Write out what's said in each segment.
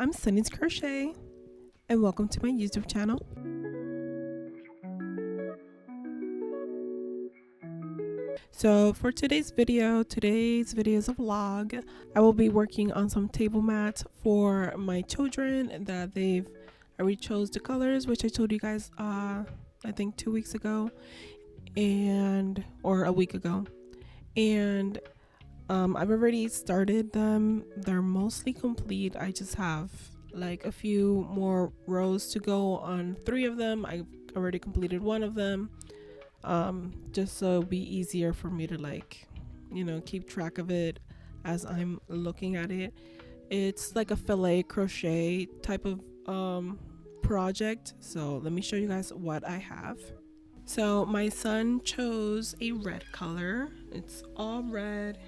I'm Stunning'sCrochet and welcome to my YouTube channel. So for today's video is a vlog. I will be working on some table mats for my children that they've already chose the colors, which I told you guys I think 2 weeks ago or a week ago, and I've already started them. They're mostly complete. I just have like a few more rows to go on 3 of them. I already completed 1 of them, just so it'll be easier for me to keep track of it as I'm looking at it. It's like a filet crochet type of project, so let me show you guys what I have. So my son chose a red color. It's all red,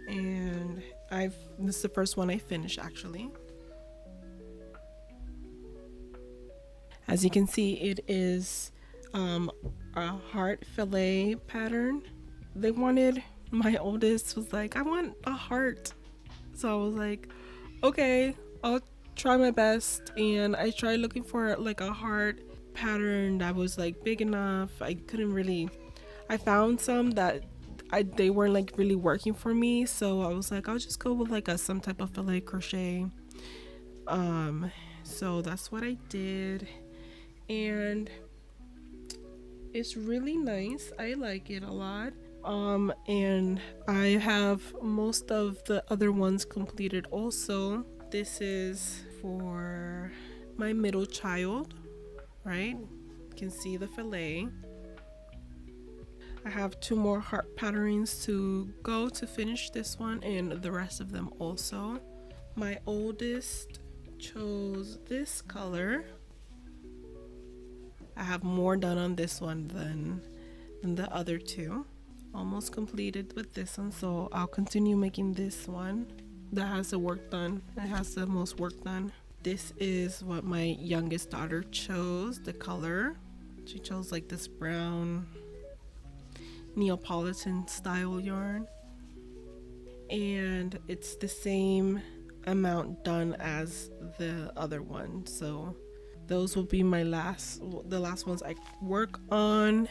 and this is the first one I finished actually. As you can see, it is a heart fillet pattern. My oldest was like, I want a heart, so I was like, okay, I'll try my best. And I tried looking for like a heart pattern that was like big enough. I found some that they weren't like really working for me, so I was like, I'll just go with like some type of filet crochet. So that's what I did, and it's really nice. I like it a lot. And I have most of the other ones completed also. This is for my middle child, right? You can see the fillet. I have 2 more heart patterns to go to finish this one, and the rest of them also. My oldest chose this color. I have more done on this one than the other 2. Almost completed with this one, so I'll continue making this one that has the work done. It has the most work done. This is what my youngest daughter chose, the color. She chose like this brown Neapolitan style yarn, and it's the same amount done as the other one, so those will be the last ones I work on.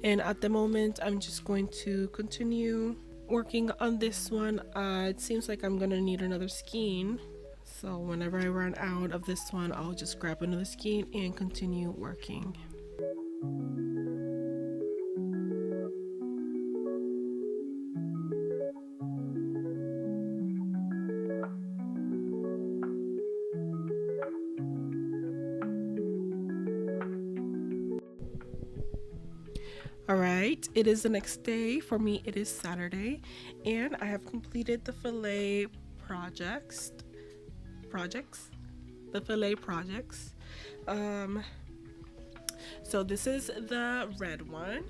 And at the moment I'm just going to continue working on this one. It seems like I'm gonna need another skein, so whenever I run out of this one, I'll just grab another skein and continue working. Alright, it is the next day. For me, it is Saturday, and I have completed the fillet projects. So this is the red one.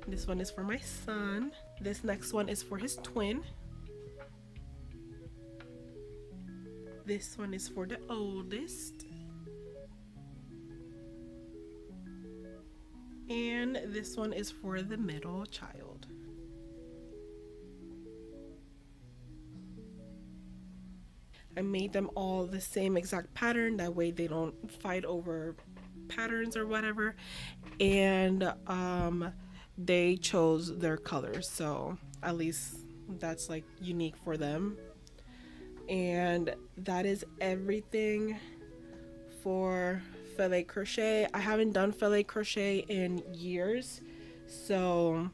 This one is for my son. This next one is for his twin. This one is for the oldest. And this one is for the middle child. I made them all the same exact pattern, that way they don't fight over patterns or whatever. And they chose their colors, so at least that's like unique for them. And that is everything for filet crochet. I haven't done filet crochet in years, so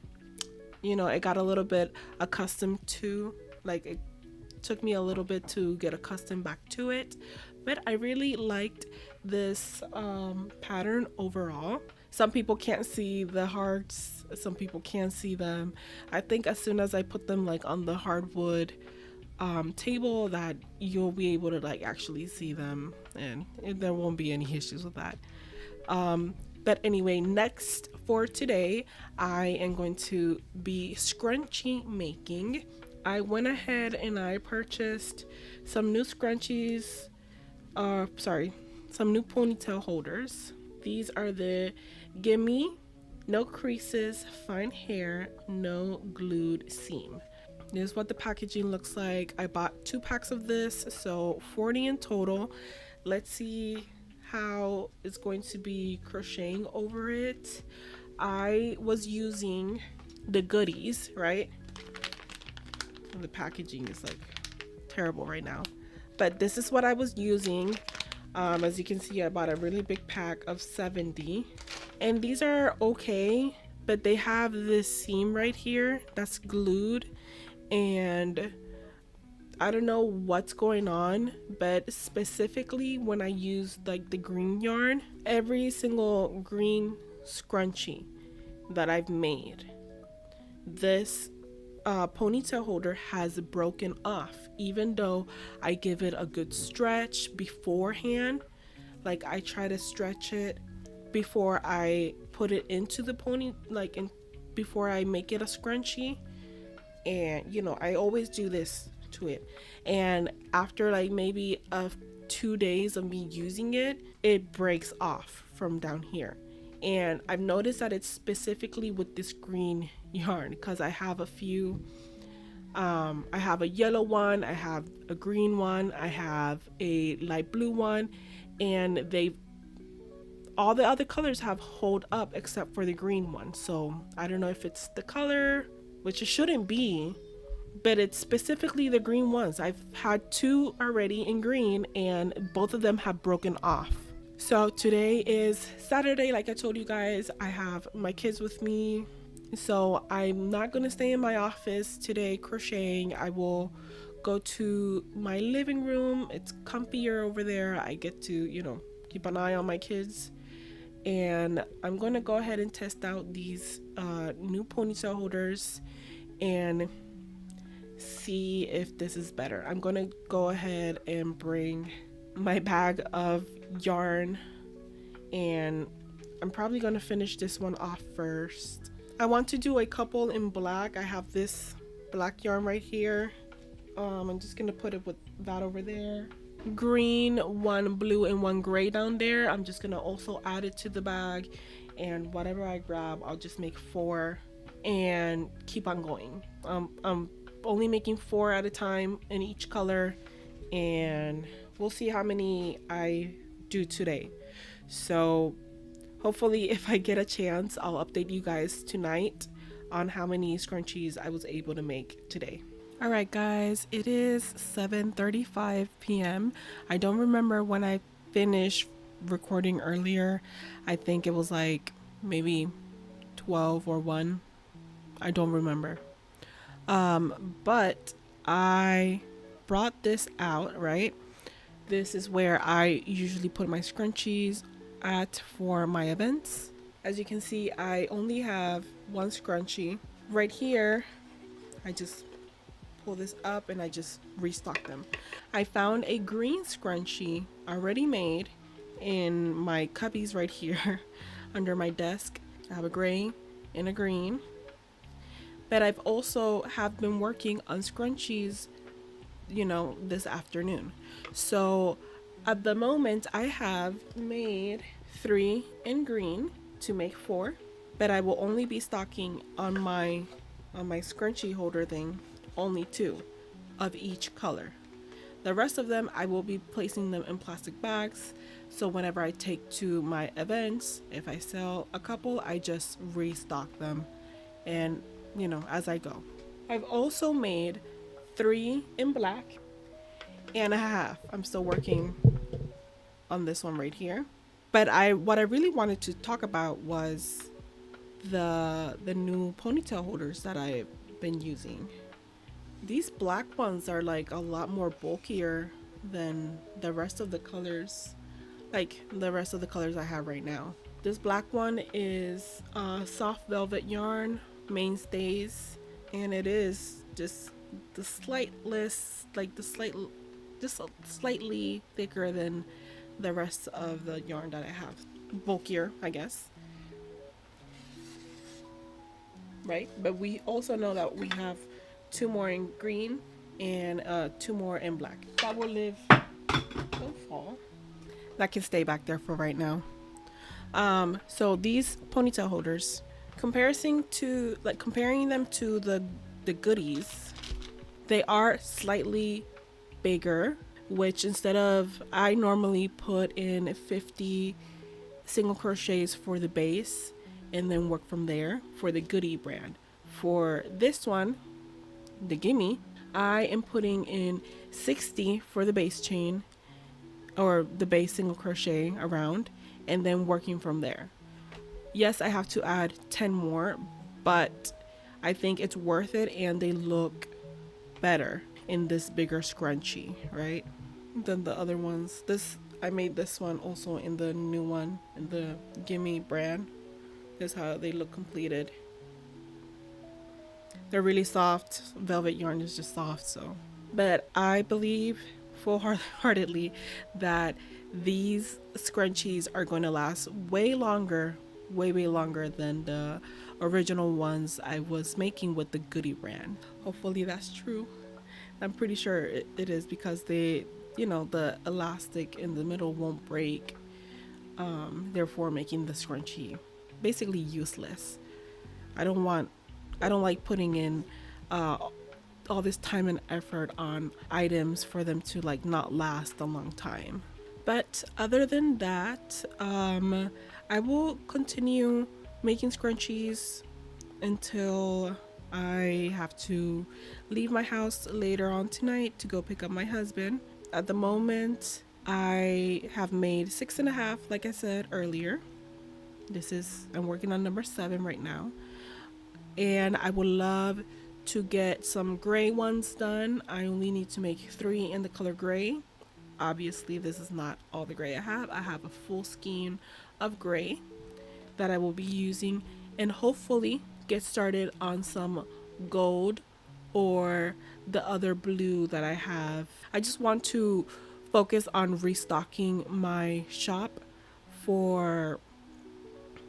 it got a little bit accustomed to, like, it took me a little bit to get accustomed back to it, but I really liked this pattern overall. Some people can't see the hearts, some people can see them. I think as soon as I put them like on the hardwood table, that you'll be able to like actually see them, and there won't be any issues with that. But anyway, next for today, I am going to be scrunchie making. I went ahead and I purchased some new scrunchies, some new ponytail holders. These are the Gimme No Creases Fine Hair No Glued Seam. This is what the packaging looks like. I bought 2 packs of this, so 40 in total. Let's see how it's going to be crocheting over it. I was using the goodies, right? The packaging is like terrible right now, but this is what I was using. As you can see, I bought a really big pack of 70, and these are okay, but they have this seam right here that's glued, and I don't know what's going on, but specifically when I use like the green yarn, every single green scrunchie that I've made, this ponytail holder has broken off, even though I give it a good stretch beforehand. Like I try to stretch it before I put it into the pony, like before I make it a scrunchie. And you know, I always do this to it, and after like maybe 2 days of me using it, it breaks off from down here. And I've noticed that it's specifically with this green yarn, because I have a few, I have a yellow one, I have a green one, I have a light blue one, and they all the other colors have hold up except for the green one. So I don't know if it's the color, which it shouldn't be, but it's specifically the green ones. I've had 2 already in green, and both of them have broken off. So today is Saturday, like I told you guys. I have my kids with me, so I'm not gonna stay in my office today crocheting. I will go to my living room. It's comfier over there. I get to, you know, keep an eye on my kids, and I'm gonna go ahead and test out these new ponytail holders and see if this is better. I'm gonna go ahead and bring my bag of yarn, and I'm probably gonna finish this one off first. I want to do a couple in black. I have this black yarn right here. I'm just gonna put it with that over there. Green, 1 blue, and 1 gray down there. I'm just gonna also add it to the bag, and whatever I grab, I'll just make 4 and keep on going. I'm only making 4 at a time in each color, and we'll see how many I do today. So hopefully, if I get a chance, I'll update you guys tonight on how many scrunchies I was able to make today. All right, guys, it is 7:35 p.m. I don't remember when I finished recording earlier. I think it was like maybe 12 or 1. I don't remember. But I brought this out, right? This is where I usually put my scrunchies at for my events. As you can see, I only have 1 scrunchie. Right here, I just pull this up and I just restock them. I found a green scrunchie already made in my cubbies right here under my desk. I have a gray and a green. But I've also have been working on scrunchies, you know, this afternoon. So at the moment I have made 3 in green to make 4, but I will only be stocking on my scrunchie holder thing only 2 of each color. The rest of them I will be placing them in plastic bags, so whenever I take to my events, if I sell a couple, I just restock them, and you know, as I go. I've also made 3 in black and a half. I'm still working on this one right here. But what I really wanted to talk about was the new ponytail holders that I've been using. These black ones are like a lot more bulkier than the rest of the colors, like the rest of the colors I have right now. This black one is soft velvet yarn, mainstays, and it is just slightly thicker than the rest of the yarn that I have. Bulkier, I guess. Right? But we also know that we have 2 more in green and 2 more in black. That will live so fall. That can stay back there for right now. So these ponytail holders, comparing them to the goodies, They are slightly bigger, which instead of, I normally put in 50 single crochets for the base and then work from there for the Goodie brand. For this one, the Gimme, I am putting in 60 for the base chain or the base single crochet around and then working from there. Yes, I have to add 10 more, but I think it's worth it and they look better in this bigger scrunchie, right? Than the other ones. This, I made this one also in the new one, in the Gimme brand. This is how they look completed. They're really soft. Velvet yarn is just soft, so. But I believe full-heartedly that these scrunchies are going to last way longer, way longer than the original ones I was making with the Goodie brand. Hopefully that's true. I'm pretty sure it is because they, the elastic in the middle won't break, therefore making the scrunchie basically useless. I don't want, I don't like putting in uh, all this time and effort on items for them to like not last a long time. But other than that, I will continue making scrunchies until I have to leave my house later on tonight to go pick up my husband. At the moment, I have made 6.5, like I said earlier. I'm working on number 7 right now. And I would love to get some gray ones done. I only need to make 3 in the color gray. Obviously, this is not all the gray I have. I have a full skein of gray that I will be using and hopefully get started on some gold or the other blue that I have. I just want to focus on restocking my shop for,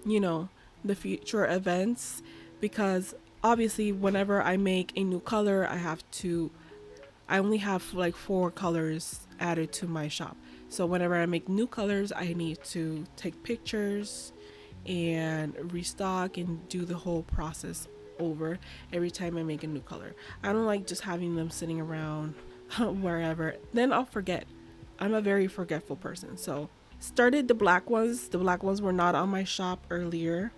you know, the future events because obviously whenever I make a new color, I only have like 4 colors added to my shop. So whenever I make new colors, I need to take pictures and restock and do the whole process over every time I make a new color. I don't like just having them sitting around wherever. Then I'll forget. I'm a very forgetful person. So started the black ones. The black ones were not on my shop earlier,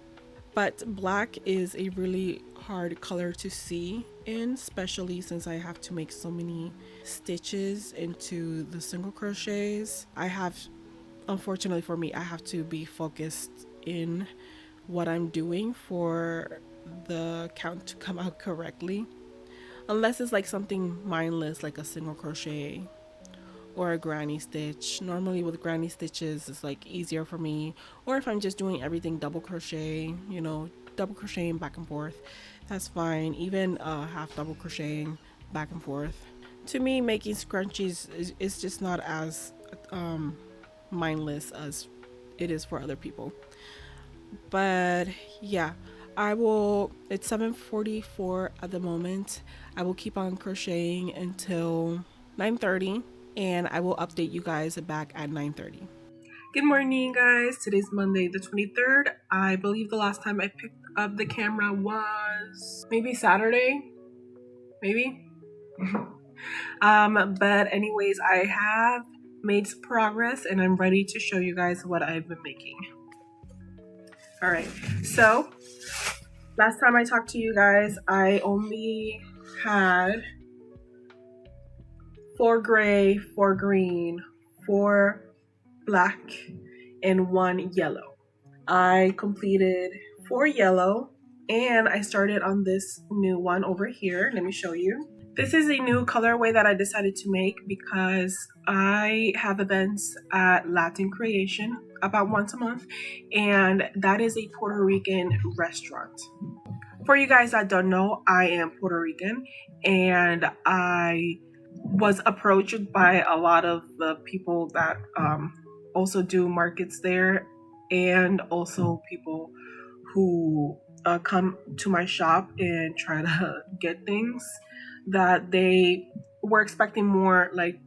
but black is a really hard color to see in, especially since I have to make so many stitches into the single crochets. Unfortunately for me, I have to be focused in what I'm doing for the count to come out correctly. Unless it's like something mindless like a single crochet or a granny stitch. Normally with granny stitches it's like easier for me, or if I'm just doing everything double crochet, double crocheting back and forth, that's fine. Even half double crocheting back and forth. To me, making scrunchies is just not as mindless as it is for other people. But yeah, it's 7:44 at the moment. I will keep on crocheting until 9:30 and I will update you guys back at 9:30. Good morning, guys. Today's Monday the 23rd. I believe the last time I picked up the camera was maybe Saturday, maybe. But anyways, I have made some progress and I'm ready to show you guys what I've been making. All right, so last time I talked to you guys, I only had 4 gray, 4 green, 4 black, and 1 yellow. I completed 4 yellow and I started on this new one over here. Let me show you. This is a new colorway that I decided to make because I have events at Latin Creation about once a month, and that is a Puerto Rican restaurant. For you guys that don't know, I am Puerto Rican, and I was approached by a lot of the people that also do markets there, and also people who come to my shop and try to get things that they were expecting more like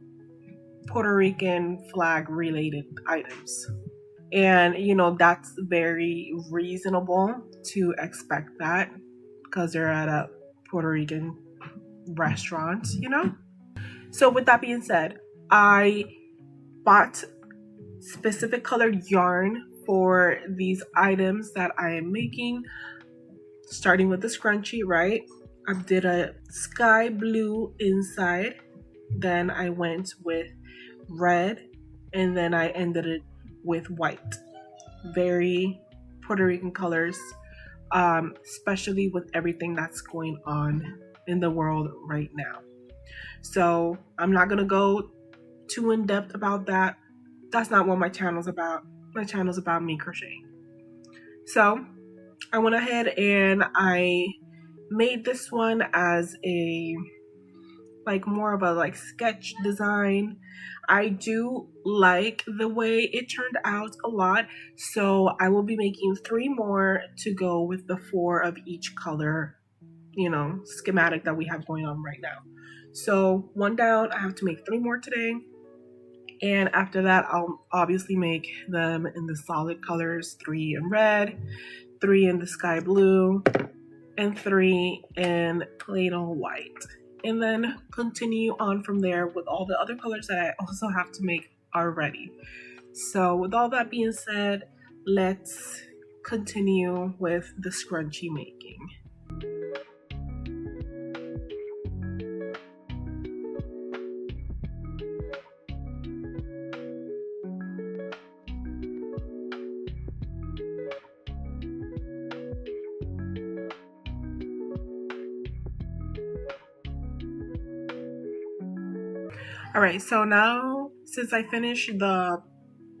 Puerto Rican flag related items. And that's very reasonable to expect that because they're at a Puerto Rican restaurants, you know? So with that being said, I bought specific colored yarn for these items that I am making, starting with the scrunchie, right? I did a sky blue inside, then I went with red, and then I ended it with white. Very Puerto Rican colors, especially with everything that's going on in the world right now. So I'm not gonna go too in depth about that. That's not what my channel's about. My channel's about me crocheting. So I went ahead and I made this one as a more of a sketch design. I do like the way it turned out a lot, so I will be making 3 more to go with the 4 of each color, schematic that we have going on right now. So 1 down, I have to make 3 more today, and after that I'll obviously make them in the solid colors, 3 in red, 3 in the sky blue, and 3 in plain old white, and then continue on from there with all the other colors that I also have to make already. So with all that being said, let's continue with the scrunchie making. Alright, so now since I finished the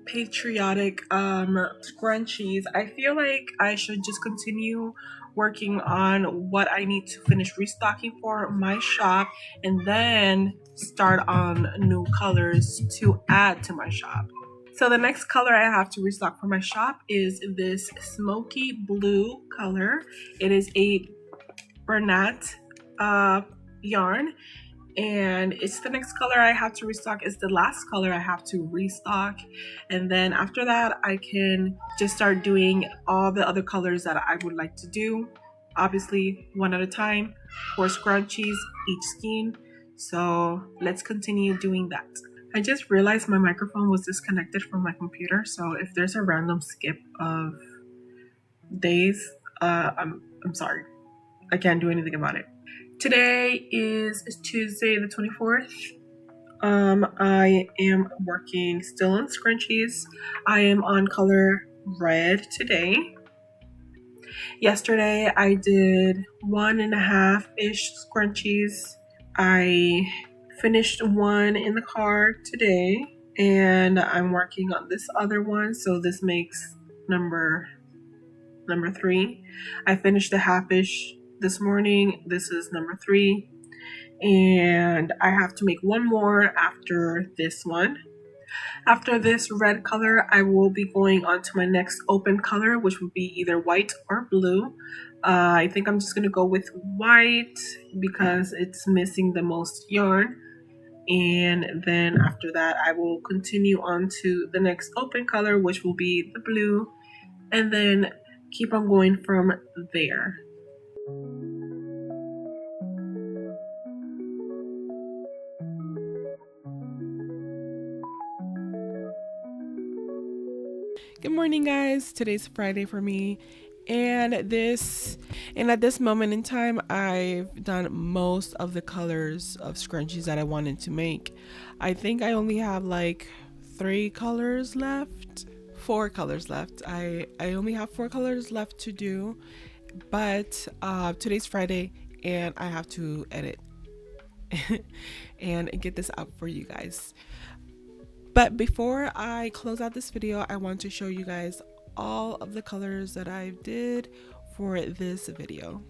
patriotic scrunchies, I feel like I should just continue working on what I need to finish restocking for my shop, and then start on new colors to add to my shop. So the next color I have to restock for my shop is this smoky blue color. It is a Bernat yarn, and it's the next color I have to restock. It's the last color I have to restock, and then after that I can just start doing all the other colors that I would like to do, obviously 1 at a time, 4 scrunchies each skein. So let's continue doing that. I just realized my microphone was disconnected from my computer, so if there's a random skip of days, I'm sorry. I can't do anything about it. Today is Tuesday the 24th. I am working still on scrunchies. I am on color red today. Yesterday I did 1.5-ish scrunchies. I finished one in the car today, and I'm working on this other one, so this makes number 3. I finished a half-ish this morning. This is number 3, and I have to make 1 more after this one. After this red color, I will be going on to my next open color, which would be either white or blue. I think I'm just going to go with white because it's missing the most yarn. And then after that, I will continue on to the next open color, which will be the blue, and then keep on going from there. Good morning, guys. Today's Friday for me, and at this moment in time, I've done most of the colors of scrunchies that I wanted to make. I think I only have 3 colors left, 4 colors left. I only have 4 colors left to do, but today's Friday, and I have to edit and get this out for you guys. But before I close out this video, I want to show you guys all of the colors that I did for this video.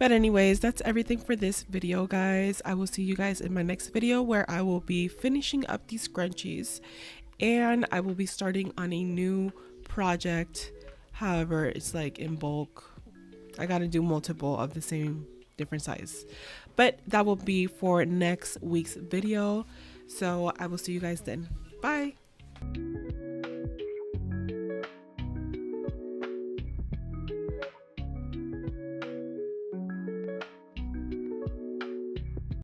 But anyways, that's everything for this video, guys. I will see you guys in my next video where I will be finishing up these scrunchies and I will be starting on a new project. However, it's like in bulk. I gotta do multiple of the same different size. But that will be for next week's video. So I will see you guys then. Bye.